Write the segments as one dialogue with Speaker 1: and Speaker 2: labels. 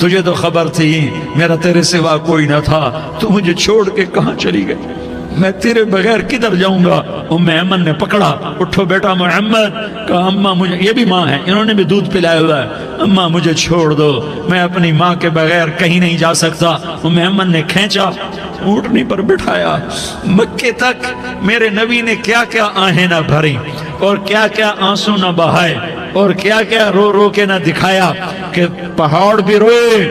Speaker 1: تجھے تو خبر تھی میرا تیرے سوا کوئی نہ تھا، تو مجھے چھوڑ کے کہاں چلی گئی؟ میں تیرے بغیر کدھر جاؤں گا؟ ام ایمن نے پکڑا، اٹھو بیٹا محمد، کہا اماں مجھے، یہ بھی ماں ہے، انہوں نے بھی دودھ پلایا ہوا ہے، اماں مجھے چھوڑ دو، میں اپنی ماں کے بغیر کہیں نہیں جا سکتا۔ ام ایمن نے کھینچا، اونٹنی پر بٹھایا، مکے تک میرے نبی نے کیا کیا آہیں نہ بھری اور کیا کیا آنسو نہ بہائے اور کیا کیا رو رو کے نہ دکھایا کہ پہاڑ بھی روئے،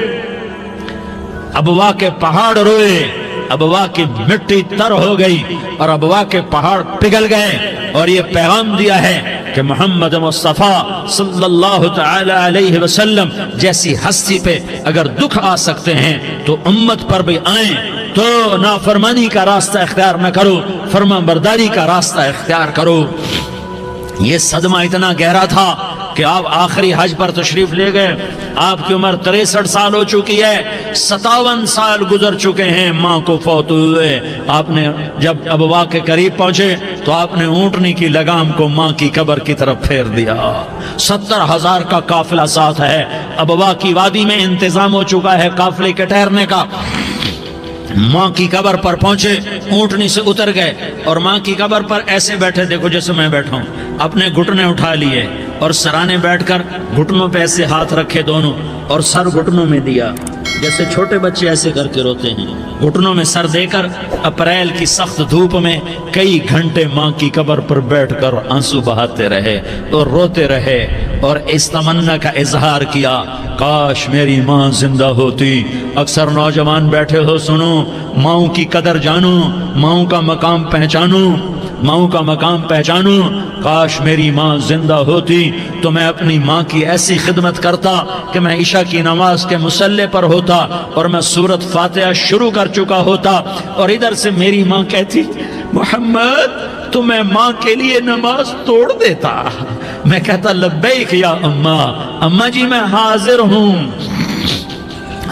Speaker 1: ابوا کے پہاڑ روئے، ابوا کی مٹی تر ہو گئی اور ابوا کے پہاڑ پگھل گئے، اور یہ پیغام دیا ہے کہ محمد مصطفیٰ صلی اللہ تعالی علیہ وسلم جیسی ہستی پہ اگر دکھ آ سکتے ہیں تو امت پر بھی آئیں، تو نافرمانی کا راستہ اختیار نہ کرو، فرما برداری کا راستہ اختیار کرو۔ یہ صدمہ اتنا گہرا تھا کہ آپ آخری حج پر تشریف لے گئے، آپ کی عمر 63 سال ہو چکی ہے، 57 سال گزر چکے ہیں ماں کو فوت ہوئے۔ آپ نے جب ابوا کے قریب پہنچے تو آپ نے اونٹنی کی لگام کو ماں کی قبر کی طرف پھیر دیا۔ 70,000 کا قافلہ ساتھ ہے، ابوا کی وادی میں انتظام ہو چکا ہے قافلے کے ٹھہرنے کا۔ ماں کی قبر پر پہنچے، اونٹنی سے اتر گئے اور ماں کی قبر پر ایسے بیٹھے، دیکھو جیسے میں بیٹھا ہوں، اپنے گھٹنے اٹھا لیے اور سرانے بیٹھ کر گھٹنوں پہ ایسے ہاتھ رکھے دونوں اور سر گھٹنوں میں دیا، جیسے چھوٹے بچے ایسے کر کے روتے ہیں، گھٹنوں میں سر دے کر اپریل کی سخت دھوپ میں کئی گھنٹے ماں کی قبر پر بیٹھ کر آنسو بہاتے رہے اور روتے رہے اور اس تمنا کا اظہار کیا، کاش میری ماں زندہ ہوتی۔ اکثر نوجوان بیٹھے ہو، سنو، ماؤں کی قدر جانو، ماؤں کا مقام پہچانو، ماؤں کا مقام پہچانو۔ کاش میری ماں زندہ ہوتی تو میں اپنی ماں کی ایسی خدمت کرتا کہ میں عشاء کی نماز کے مصلی پر ہوتا اور میں سورۃ فاتحہ شروع کر چکا ہوتا، اور ادھر سے میری ماں کہتی محمد تو میں ماں کے لیے نماز توڑ دیتا، میں کہتا لبیک یا اماں، اماں جی میں حاضر ہوں۔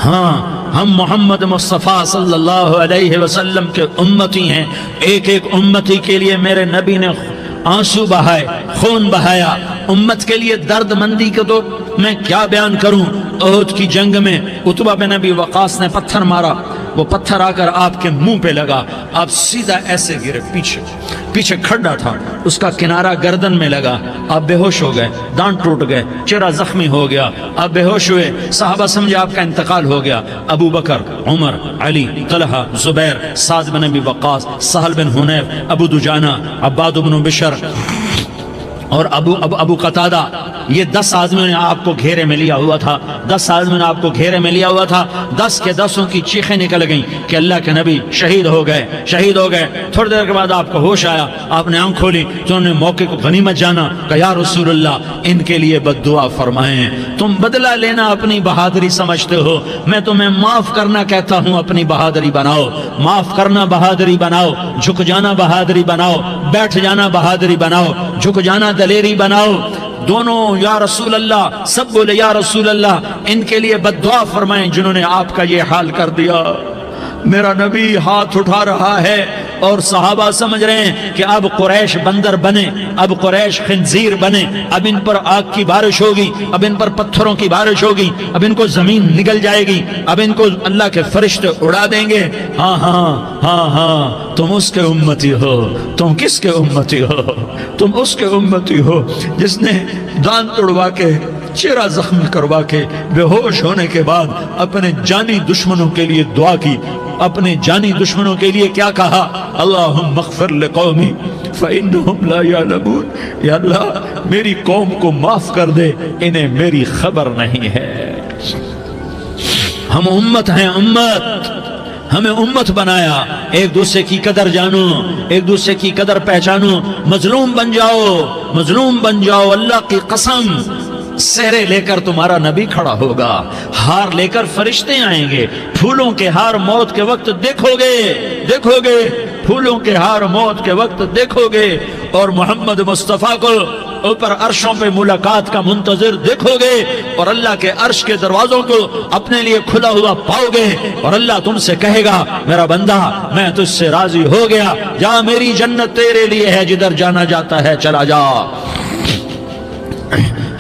Speaker 1: ہاں، ہم محمد مصطفیٰ صلی اللہ علیہ وسلم کے امتی ہیں، ایک ایک امتی کے لیے میرے نبی نے آنسو بہائے، خون بہایا، امت کے لیے درد مندی کو تو میں کیا بیان کروں۔ احد کی جنگ میں عتبہ بن ابی وقاص نے پتھر مارا، وہ پتھر آ کر آپ کے منہ پہ لگا، آپ سیدھا ایسے گرے، پیچھے کھڈا تھا، اس کا کنارہ گردن میں لگا، آپ بے ہوش ہو گئے، دانت ٹوٹ گئے، چہرہ زخمی ہو گیا، آپ بے ہوش ہوئے، صحابہ سمجھے آپ کا انتقال ہو گیا۔ ابو بکر، عمر، علی، طلحہ، زبیر، سعد بن ابی وقاص، سہل بن حنیف، ابو دجانہ، عباد بن بشر اور ابو قتادہ، یہ 10 آدمیوں نے آپ کو گھیرے میں لیا ہوا تھا، 10 آدمیوں نے آپ کو گھیرے میں لیا ہوا تھا، 10 کے 10 کی چیخیں نکل گئیں کہ اللہ کے نبی شہید ہو گئے۔ تھوڑی دیر کے بعد آپ کو ہوش آیا، آپ نے آنکھ کھولی تو انہوں نے موقع کو غنیمت جانا کہ یا رسول اللہ ان کے لیے بد دعا فرمائیں، تم بدلہ لینا اپنی بہادری سمجھتے ہو، میں تمہیں معاف کرنا کہتا ہوں، اپنی بہادری بناؤ، معاف کرنا بہادری بناؤ، جھک جانا بہادری بناؤ، بیٹھ جانا بہادری بناؤ، جھک جانا دلیری بناؤ۔ دونوں یا رسول اللہ، سب بولے یا رسول اللہ، ان کے لیے بد دعا فرمائیں جنہوں نے آپ کا یہ حال کر دیا۔ میرا نبی ہاتھ اٹھا رہا ہے اور صحابہ سمجھ رہے ہیں کہ اب قریش بندر بنے، اب قریش خنزیر بنے، اب ان پر آگ کی بارش ہوگی، اب ان پر پتھروں کی بارش ہوگی، اب ان کو زمین نگل جائے گی، اب ان کو اللہ کے فرشتے اڑا دیں گے۔ ہاں ہاں ہاں ہاں، تم اس کے امتی ہو، تم کس کے امتی ہو؟ تم اس کے امتی ہو جس نے دانت توڑوا کے، چہرہ زخمی کروا کے، بے ہوش ہونے کے بعد اپنے جانی دشمنوں کے لیے دعا کی، اپنے جانی دشمنوں کے لیے کیا کہا؟ اللہم اغفر لقومی فإنہم لا یعلمون، یا اللہ میری قوم کو معاف کر دے، انہیں میری خبر نہیں ہے۔ ہم امت ہیں، امت، ہمیں امت بنایا، ایک دوسرے کی قدر جانو، ایک دوسرے کی قدر پہچانو، مظلوم بن جاؤ، مظلوم بن جاؤ، اللہ کی قسم سہرے لے کر تمہارا نبی کھڑا ہوگا، ہار لے کر فرشتے آئیں گے، پھولوں کے ہار موت کے وقت دیکھو گے، پھولوں کے ہار موت کے وقت دیکھو گے، اور محمد مصطفیٰ کو اوپر عرشوں پہ ملاقات کا منتظر دیکھو گے، اور اللہ کے عرش کے دروازوں کو اپنے لیے کھلا ہوا پاؤ گے، اور اللہ تم سے کہے گا میرا بندہ میں تجھ سے راضی ہو گیا، جا میری جنت تیرے لیے ہے، جدھر جانا جاتا ہے چلا جا۔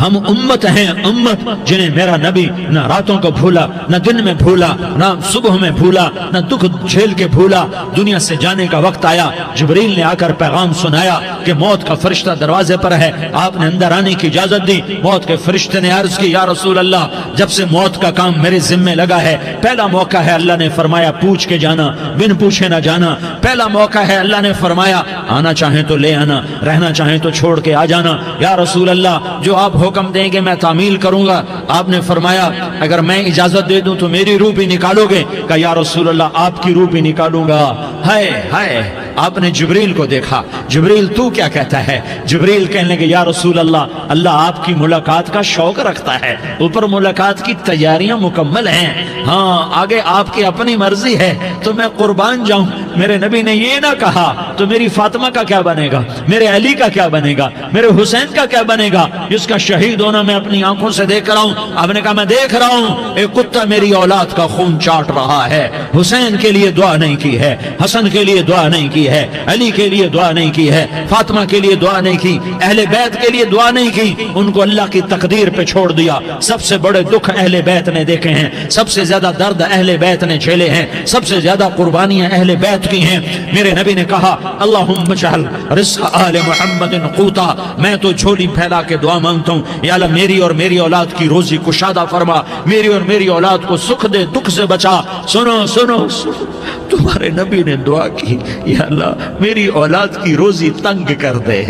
Speaker 1: ہم امت ہیں، امت جنہیں میرا نبی نہ راتوں کو بھولا، نہ دن میں بھولا، نہ صبح میں بھولا، نہ دکھ جھیل کے بھولا۔ دنیا سے جانے کا وقت آیا، جبریل نے آ کر پیغام سنایا کہ موت کا فرشتہ دروازے پر ہے، آپ نے اندر آنے کی اجازت دی۔ موت کے فرشتے نے عرض کی، یا رسول اللہ، جب سے موت کا کام میرے ذمے لگا ہے، پہلا موقع ہے، اللہ نے فرمایا پوچھ کے جانا، بن پوچھے نہ جانا۔ پہلا موقع ہے، اللہ نے فرمایا آنا چاہیں تو لے آنا، رہنا چاہیں تو چھوڑ کے آ جانا۔ یا رسول اللہ، جو آپ حکم دیں گے میں تعمیل کروں گا۔ آپ نے فرمایا اگر میں اجازت دے دوں تو میری روح بھی نکالو گے؟ کہ یا رسول اللہ، آپ کی روح بھی نکالوں گا۔ ہائے ہائے، آپ نے جبریل کو دیکھا، جبریل تو کیا کہتا ہے؟ جبریل کہنے لگے یا رسول اللہ، اللہ آپ کی ملاقات کا شوق رکھتا ہے، اوپر ملاقات کی تیاریاں مکمل ہیں، ہاں آگے آپ کی اپنی مرضی ہے تو میں قربان جاؤں۔ میرے نبی نے یہ نہ کہا تو میری فاطمہ کا کیا بنے گا، میرے علی کا کیا بنے گا، میرے حسین کا کیا بنے گا، جس کا شہید ہونا میں اپنی آنکھوں سے دیکھ رہا ہوں۔ آپ نے کہا میں دیکھ رہا ہوں، ایک کتا میری اولاد کا خون چاٹ رہا ہے۔ حسین کے لیے دعا نہیں کی ہے، حسن کے لیے دعا نہیں کی ہے، علی کے لیے دعا نہیں کی ہے، فاطمہ کے لیے دعا نہیں کی، اہل بیت کے لیے دعا نہیں کی، ان کو اللہ کی تقدیر پہ چھوڑ دیا۔ سب سے بڑے دکھ اہل بیت نے دیکھے ہیں، سب سے زیادہ درد اہل بیت نے جھیلے ہیں، سب سے زیادہ قربانیاں اہل بیت کی ہیں۔ میرے نبی نے کہا اللہم اجعل رزق آل محمد قوتا، میں تو جھولی پھیلا کے دعا مانگتا ہوں، یا اللہ میری اور میری اولاد کی روزی کشادہ فرما، میری اور میری اولاد کو سکھ دے، دکھ سے بچا۔ سنو سنو سنو، تمہارے نبی نے دعا کی، یا اللہ میری اولاد کی روزی تنگ کر دے،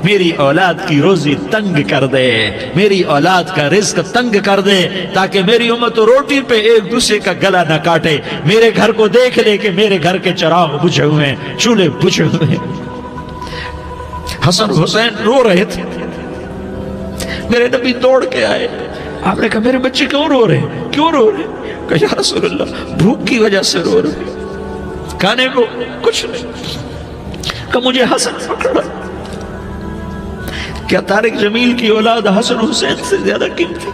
Speaker 1: میری اولاد کی روزی تنگ کر دے، میری اولاد کا رزق تنگ کر دے، تاکہ میری امت روٹی پہ ایک دوسرے کا گلا نہ کاٹے، میرے گھر کو دیکھ لے کہ میرے گھر کے چراغ بجھے ہوئے ہیں، چولہے بجھے ہوئے ہیں۔ حسن حسین رو رہے تھے، میرے نبی دوڑ کے آئے، آپ نے کہا میرے بچے کیوں رو رہے ہیں، کیوں رو رہے ہیں؟ کہا یا رسول اللہ بھوک کی وجہ سے رو رہے ہیں، کھانے کو کچھ نہیں۔ کہ مجھے حسن پکڑا۔ کیا طارق جمیل کی اولاد حسن حسین سے زیادہ قیمتی؟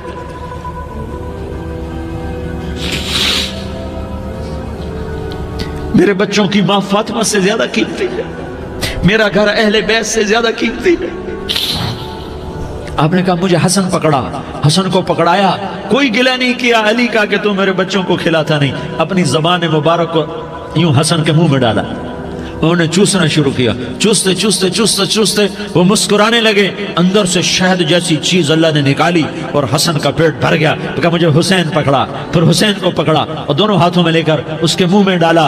Speaker 1: میرے بچوں کی ماں فاطمہ سے زیادہ قیمتی ہے، میرا گھر اہل بیت سے زیادہ قیمتی ہے۔ آپ نے کہا مجھے حسن پکڑا، حسن کو پکڑایا، کوئی گلہ نہیں کیا علی کا کہ تو میرے بچوں کو کھلاتا نہیں، اپنی زبان مبارک کو یوں حسن کے منہ میں ڈالا، انہوں نے چوسنا شروع کیا، چوستے چوستے چوستے چوستے وہ مسکرانے لگے، اندر سے شہد جیسی چیز اللہ نے نکالی اور حسن کا پیٹ بھر گیا۔ کہا مجھے حسین پکڑا، پھر حسین کو پکڑا اور دونوں ہاتھوں میں لے کر اس کے منہ میں ڈالا،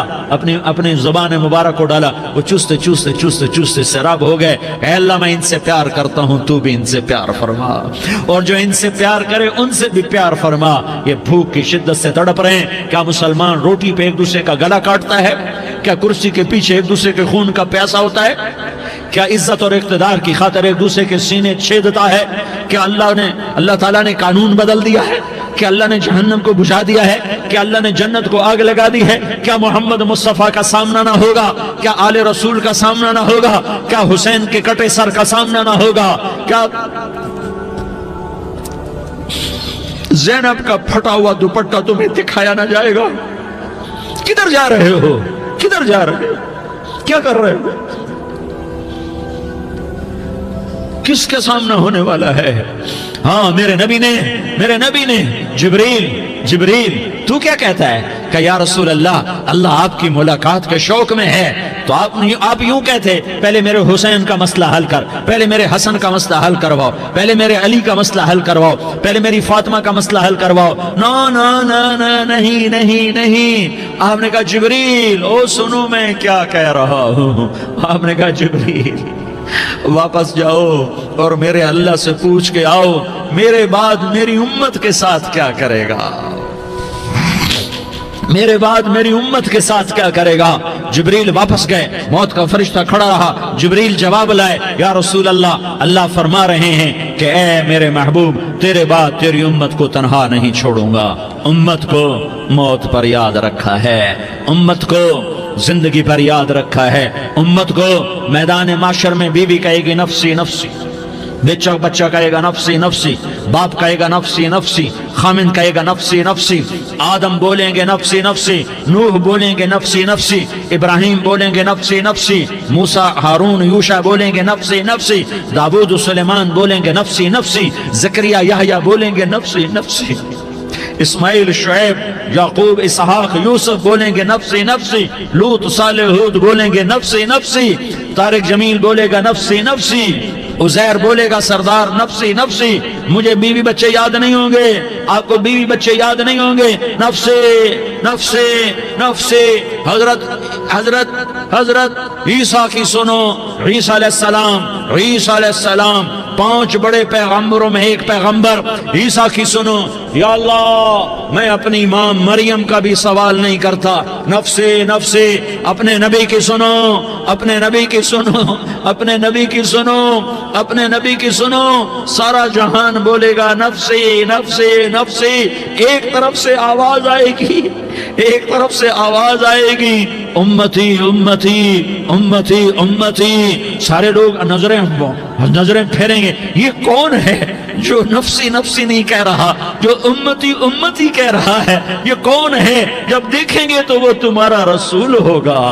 Speaker 1: اپنی زبان مبارک کو ڈالا، وہ چوستے چوستے چوستے چوستے سیراب ہو گئے۔ اے اللہ میں ان سے پیار کرتا ہوں، تو بھی ان سے پیار فرما، اور جو ان سے پیار کرے ان سے بھی پیار فرما۔ یہ بھوک کی شدت سے تڑپ رہے ہیں، کیا مسلمان روٹی پہ ایک دوسرے کا گلا کاٹتا ہے؟ کیا کرسی کے پیچھے ایک دوسرے کے خون کا پیاسا ہوتا ہے؟ کیا عزت اور اقتدار کی خاطر ایک دوسرے کے سینے چھیدتا ہے؟ کیا اللہ تعالیٰ نے قانون بدل دیا ہے؟ کیا اللہ نے جہنم کو بجھا دیا ہے؟ کیا اللہ نے جنت کو آگ لگا دی ہے؟ کیا محمد مصطفیٰ کا سامنا نہ ہوگا؟ کیا آل رسول کا سامنا نہ ہوگا؟ کیا حسین کے کٹے سر کا سامنا نہ ہوگا؟ کیا زینب کا پھٹا ہوا دوپٹہ تمہیں دکھایا نہ جائے گا؟ کدھر جا رہے ہو؟ کدھر جا رہے ہو؟ کیا کر رہے ہو؟ کس کے سامنا ہونے والا ہے؟ ہاں میرے نبی نے جبریل تو کیا کہتا ہے؟ کہ یا رسول اللہ، اللہ آپ کی ملاقات کے شوق میں ہے، تو آپ یوں کہتے پہلے میرے حسین کا مسئلہ حل کر، پہلے میرے حسن کا مسئلہ حل کرواؤ، پہلے میرے علی کا مسئلہ حل کرواؤ، پہلے میری فاطمہ کا مسئلہ حل کرواؤ۔ نہیں۔ آپ نے کہا جبریل او سنو میں کیا کہہ رہا ہوں۔ آپ نے کہا جبریل واپس جاؤ اور میرے اللہ سے پوچھ کے آؤ میرے بعد میری امت کے ساتھ کیا کرے گا، میرے بعد میری امت کے ساتھ کیا کرے گا۔ جبریل واپس گئے، موت کا فرشتہ کھڑا رہا، جبریل جواب لائے، یا رسول اللہ، اللہ فرما رہے ہیں کہ اے میرے محبوب، تیرے بعد تیری امت کو تنہا نہیں چھوڑوں گا۔ امت کو موت پر یاد رکھا ہے، امت کو زندگی پر یاد رکھا ہے، امت کو میدان معاشر میں بیوی کہے گی نفسی نفسی، بچہ کہے گا نفسی نفسی، باپ کہے گا نفسی نفسی، خامن کہے گا نفسی نفسی، آدم بولیں گے نفسی نفسی، نوح بولیں گے نفسی نفسی، ابراہیم بولیں گے نفسی نفسی، موسیٰ ہارون یوشع بولیں گے نفسی نفسی، داؤد و سلیمان بولیں گے نفسی نفسی، زکریا یحییٰ بولیں گے نفسی نفسی، اسماعیل شعیب یعقوب اسحاق یوسف بولیں گے نفسی نفسی، لوط صالح ہود بولیں گے نفسی نفسی، طارق جمیل بولے گا نفسی نفسی، عزیر بولے گا سردار نفسی نفسی، مجھے بیوی بچے یاد نہیں ہوں گے، آپ کو بیوی بچے یاد نہیں ہوں گے، نفسی نفسی نفسی۔ حضرت عیسیٰ کی سنو، عیسیٰ علیہ السلام 5 بڑے پیغمبروں میں ایک پیغمبر عیسیٰ کی سنو، یا اللہ میں اپنی ماں مریم کا بھی سوال نہیں کرتا، نفسی نفسی، اپنے نبی کی سنو، اپنے نبی کی سنو، اپنے نبی کی سنو، اپنے نبی کی سنو، سارا جہان بولے گا نفسی نفسی نفسی، ایک طرف سے آواز آئے گی، ایک طرف سے آواز آئے گی، امتی امتی امتی امتی، سارے لوگ نظریں پھیریں گے، یہ کون ہے جو نفسی نفسی نہیں کہہ رہا، جو امتی امتی کہہ رہا ہے، یہ کون ہے؟ جب دیکھیں گے تو وہ تمہارا رسول ہوگا،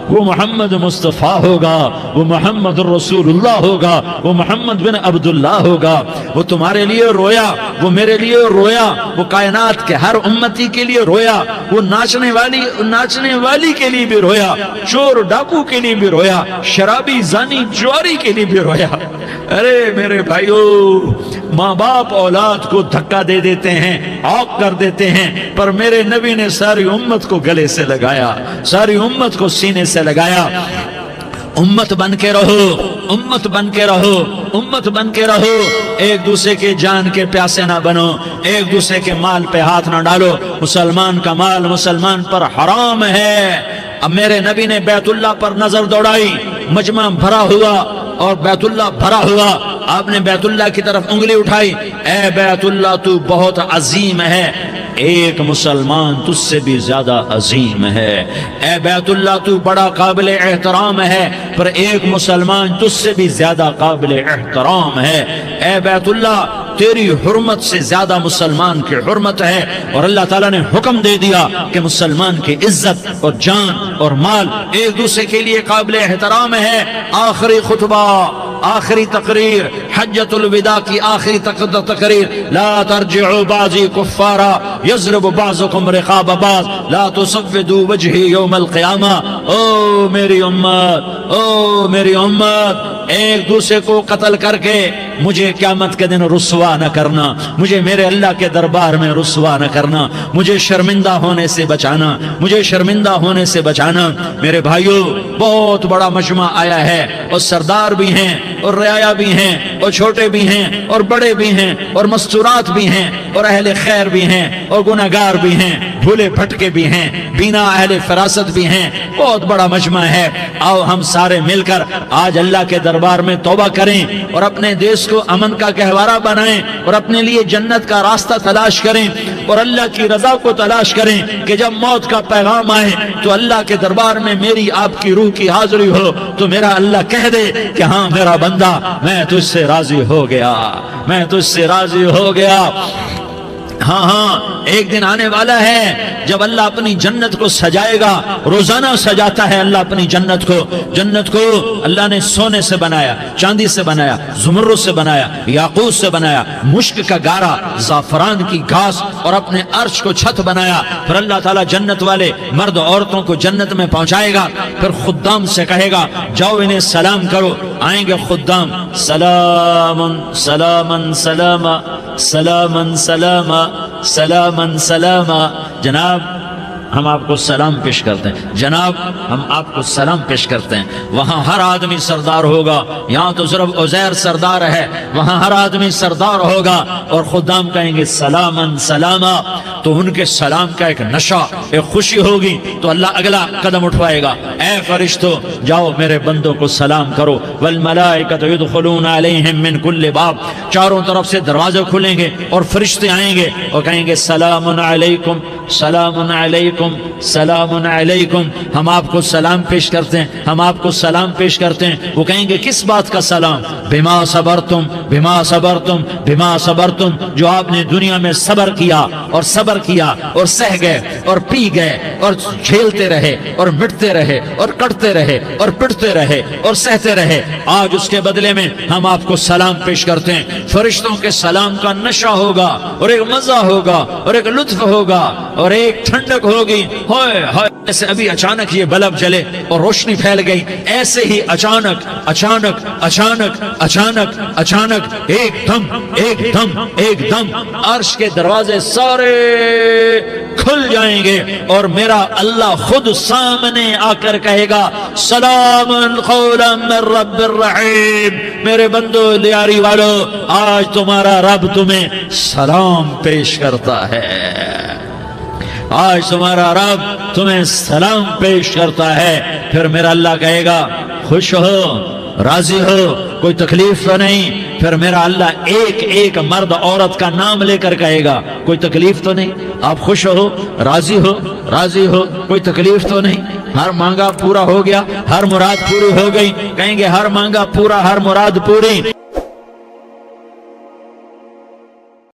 Speaker 1: وہ محمد مصطفیٰ ہوگا، وہ محمد رسول اللہ ہوگا، وہ محمد بن عبداللہ ہوگا، وہ تمہارے لیے رویا، وہ میرے لیے رویا، وہ کائنات کے ہر امتی کے لیے رویا، وہ ناچنے والی کے لیے بھی رویا، چور ڈاکو کے لیے بھی رویا، شرابی زانی جواری کے لیے بھی رویا۔ ارے میرے بھائیو، ماں باپ اولاد کو دھکا دے دیتے ہیں، عوق کر دیتے ہیں، پر میرے نبی نے ساری امت کو گلے سے لگایا، ساری امت کو سینے سے لگایا۔ امت بن کے رہو، امت بن کے رہو، امت بن کے رہو، ایک دوسرے کے جان کے پیاسے نہ بنو، ایک دوسرے کے مال پہ ہاتھ نہ ڈالو، مسلمان کا مال مسلمان پر حرام ہے۔ اب میرے نبی نے بیت اللہ پر نظر دوڑائی، مجمع بھرا ہوا اور بیت اللہ بھرا ہوا، آپ نے بیت اللہ کی طرف انگلی اٹھائی، اے بیت اللہ تو بہت عظیم ہے، ایک مسلمان تجھ سے بھی زیادہ عظیم ہے، اے بیت اللہ تو بڑا قابل احترام ہے، پر ایک مسلمان تجھ سے بھی زیادہ قابل احترام ہے، اے بیت اللہ تیری حرمت سے زیادہ مسلمان کی حرمت ہے، اور اللہ تعالیٰ نے حکم دے دیا کہ مسلمان کی عزت اور جان اور مال ایک دوسرے کے لیے قابل احترام ہے۔ آخری خطبہ، آخری تقریر، حجۃ الوداع کی آخری تقریر، لا ترجعوا بعضی کفارا یضرب بعضکم رقاب بعض لا تسودوا وجہی یوم القیامہ۔ او میری امت، او میری امت، ایک دوسرے کو قتل کر کے مجھے قیامت کے دن رسوا نہ کرنا، مجھے میرے اللہ کے دربار میں رسوا نہ کرنا، مجھے شرمندہ ہونے سے بچانا، مجھے شرمندہ ہونے سے بچانا۔ میرے بھائیو، بہت بڑا مجمع آیا ہے، اور سردار بھی ہیں اور رعایا بھی ہیں اور چھوٹے بھی ہیں اور بڑے بھی ہیں اور مستورات بھی ہیں اور اہل خیر بھی ہیں اور گناہگار بھی ہیں، بھولے بھٹکے بھی ہیں، بینا اہل فراست بھی ہیں، بہت بڑا مجمع ہے۔ آؤ ہم سارے مل کر آج اللہ کے دربار میں توبہ کریں اور اپنے دیش کو امن کا گہوارہ بنائیں اور اپنے لیے جنت کا راستہ تلاش کریں اور اللہ کی رضا کو تلاش کریں کہ جب موت کا پیغام آئے تو اللہ کے دربار میں میری آپ کی روح کی حاضری ہو تو میرا اللہ کہہ دے کہ ہاں میرا بندہ، میں تجھ سے راضی ہو گیا، میں تجھ سے راضی ہو گیا۔ ہاں ہاں، ایک دن آنے والا ہے جب اللہ اپنی جنت کو سجائے گا، روزانہ سجاتا ہے اللہ اپنی جنت کو۔ جنت کو اللہ نے سونے سے بنایا، چاندی سے بنایا، زمرد سے بنایا، یاقوت سے بنایا، مشک کا گارا، زعفران کی گھاس اور اپنے عرش کو چھت بنایا۔ پھر اللہ تعالیٰ جنت والے مرد عورتوں کو جنت میں پہنچائے گا، پھر خدام سے کہے گا جاؤ انہیں سلام کرو۔ آئیں گے خدام، سلامن سلامن سلاما سلامن سلاما سلامن سلاما۔ جناب ہم آپ کو سلام پیش کرتے ہیں، جناب ہم آپ کو سلام پیش کرتے ہیں۔ وہاں ہر آدمی سردار ہوگا، یہاں تو صرف عزیر سردار ہے، وہاں ہر آدمی سردار ہوگا، اور خدام کہیں گے سلامن سلاما، تو ان کے سلام کا ایک نشہ، ایک خوشی ہوگی، تو اللہ اگلا قدم اٹھوائے گا، اے فرشتو جاؤ میرے بندوں کو سلام کرو۔ والملائکۃ یدخلون علیہم من کل باب، چاروں طرف سے دروازے کھلیں گے اور فرشتے آئیں گے اور کہیں گے سلام علیکم سلام علیکم سلام علیکم، ہم آپ کو سلام پیش کرتے ہیں، ہم آپ کو سلام پیش کرتے ہیں۔ وہ کہیں گے کس بات کا سلام؟ بما صبرتم بما صبرتم بما صبرتم، جو آپ نے دنیا میں صبر کیا اور صبر کیا اور سہ گئے اور پی گئے اور جھیلتے رہے اور مٹتے رہے اور کٹتے رہے اور پٹتے رہے اور سہتے رہے، آج اس کے بدلے میں ہم آپ کو سلام پیش کرتے ہیں۔ فرشتوں کے سلام کا نشہ ہوگا اور ایک مزہ ہوگا اور ایک لطف ہوگا اور ایک ٹھنڈک ہوگی۔ ہائے ہائے، ایسے ابھی اچانک یہ بلب جلے اور روشنی پھیل گئی، ایسے ہی اچانک اچانک اچانک اچانک اچانک ایک دم ایک دم ایک دم عرش کے دروازے سارے کھل جائیں گے اور میرا اللہ خود سامنے آ کر کہے گا سلام قولا من رب الرحیم، میرے بندو دیاری والو، آج تمہارا رب تمہیں سلام پیش کرتا ہے، آج تمہارا رب تمہیں سلام پیش کرتا ہے۔ پھر میرا اللہ کہے گا خوش ہو، راضی ہو، کوئی تکلیف تو نہیں؟ پھر میرا اللہ ایک ایک مرد عورت کا نام لے کر کہے گا کوئی تکلیف تو نہیں؟ آپ خوش ہو، راضی ہو، راضی ہو، کوئی تکلیف تو نہیں؟ ہر مانگا پورا ہو گیا، ہر مراد پوری ہو گئی؟ کہیں گے ہر مانگا پورا، ہر مراد پوری۔